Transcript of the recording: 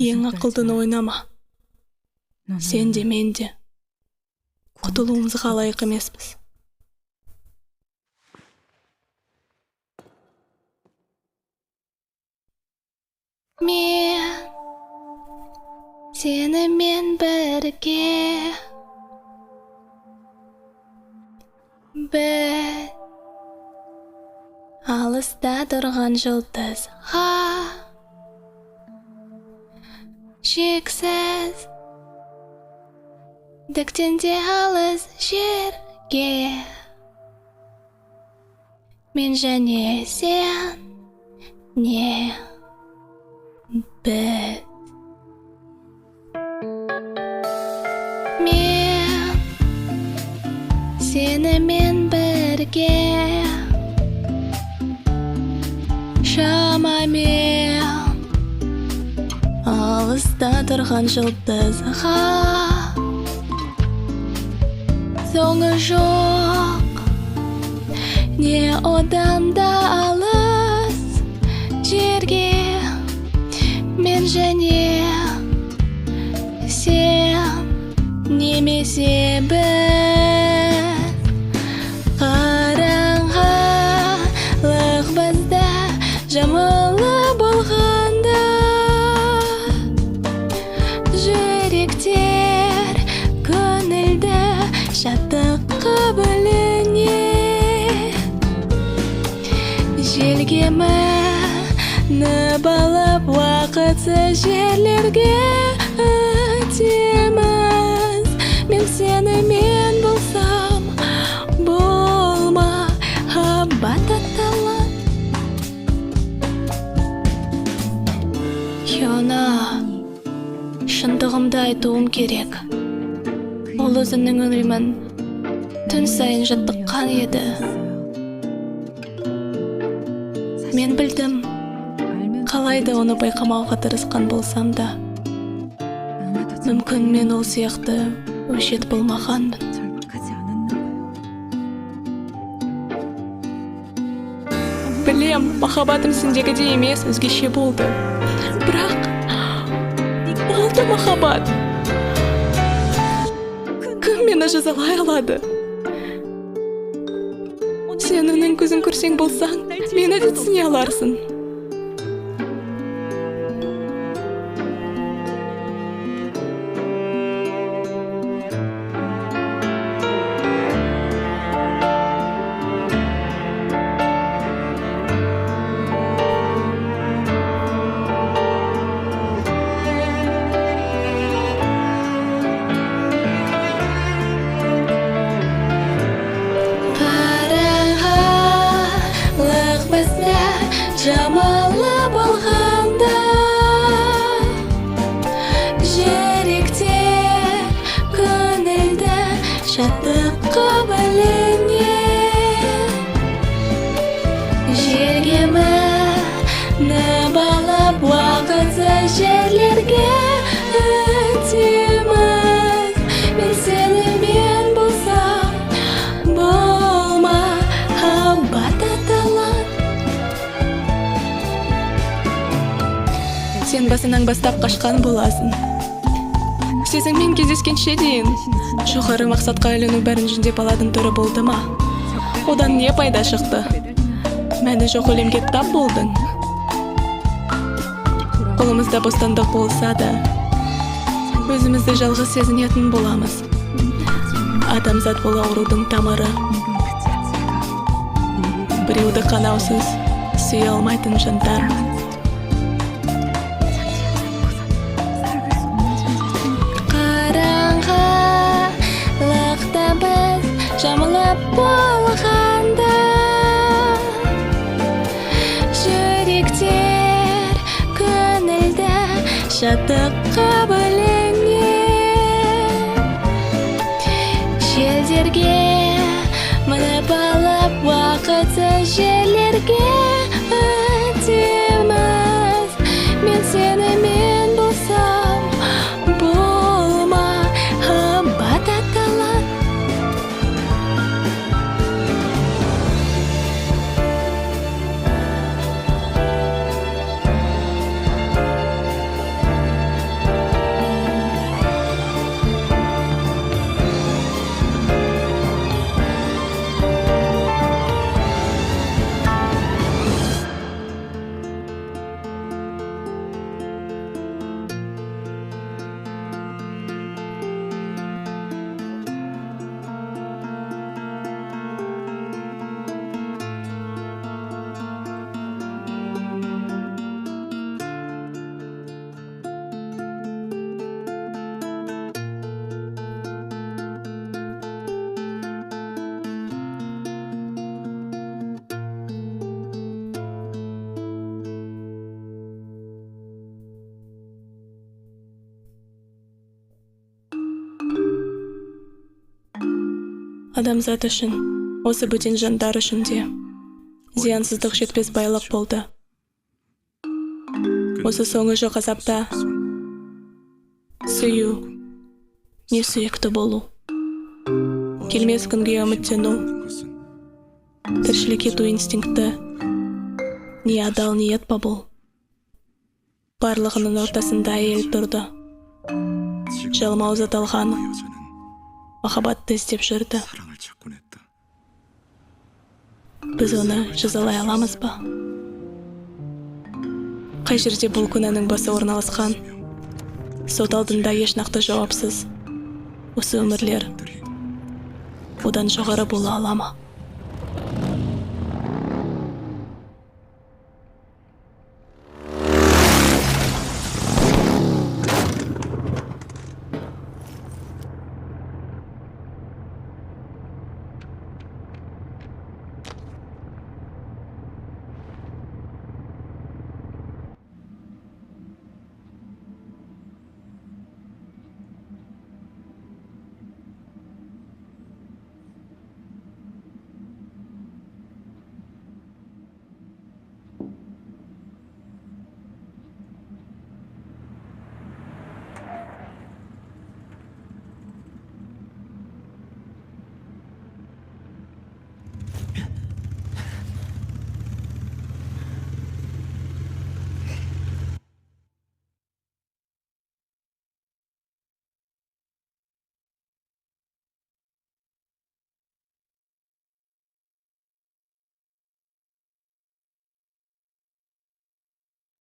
Ең ақылдыны ойнама. Сен де мен де құтылуымызға лайық емеспіз. Мен сенімен бірге бір алыста тұрған жұлдызға шексіз діктен де алыс жерге мен және сен не біз. Мен сенімен бірге шамамен алыста тұрған жұлдызға соңы жоқ не одан да алыс жерге мен және сен немесе біз қараңғылық бізді жамылы болғанда жүректер көңілді шаттыққа бөлене желге мініп алып уақытсыз жерлерге өтеміз. Мен сенімен болсам болма қабат аталып Йона, шындығымды айтуым керек. Ол өзінің өмірімен түн сайын жаттыққан еді. Мен білдім, қалайда оны байқамауға тырысқан болсам да, мүмкін мен ол сияқты өжет болмағанмын. Білем, махаббатым сендегідей емес, өзгеше болды. Бірақ ол да махаббат. Кім мені жазалай алады? Сен оның көзін көрсең болсаң, мені де түсіне аларсың. Жамалы болғанда жүректер көңілді шаттыққа бөлене жерге мініп алып уақытсыз жерлерге өтеміз. Мен сенімен болсам болма қабат аталып Сен басынан бастап қашқан боласың. Сезіңмен кездескенше дейін жоғары мақсатқа іліну бәрін жүндеп алатын түрі болды ма? Одан не пайда шықты? Мәні жоқ өлемге тап болдың. Қолымызда бостандық болса да, өзімізді жалғыз сезінетін боламыз. Адамзат бұл аурудың тамыры. Біреуді қанаусыз сүйе алмайтын жандар. Жамылып болғанда жүректер көңілді шаттыққа бөлене желдерге мініп алып уақытсыз жерлерге өтеміз. Мен сенімен болсам болма қабат аталып Адамзат үшін, осы бөтен жандар үшін де зиянсыздық жетпес байлық болды. Осы соңы жоқ азапта сүю, не сүйікті болу. Келмес күнге үміттену, тіршілік ету инстинкті, не адал ниет па бұл. Барлығының ортасында әйел тұрды. Жалмауыз аталған махаббатты іздеп жүрді. Біз оны жазалай аламыз ба? Қай жерде бұл күнәнің басы орналасқан? Сот алдында еш нақты жауапсыз. Осы өмірлер одан жоғары бола ала ма?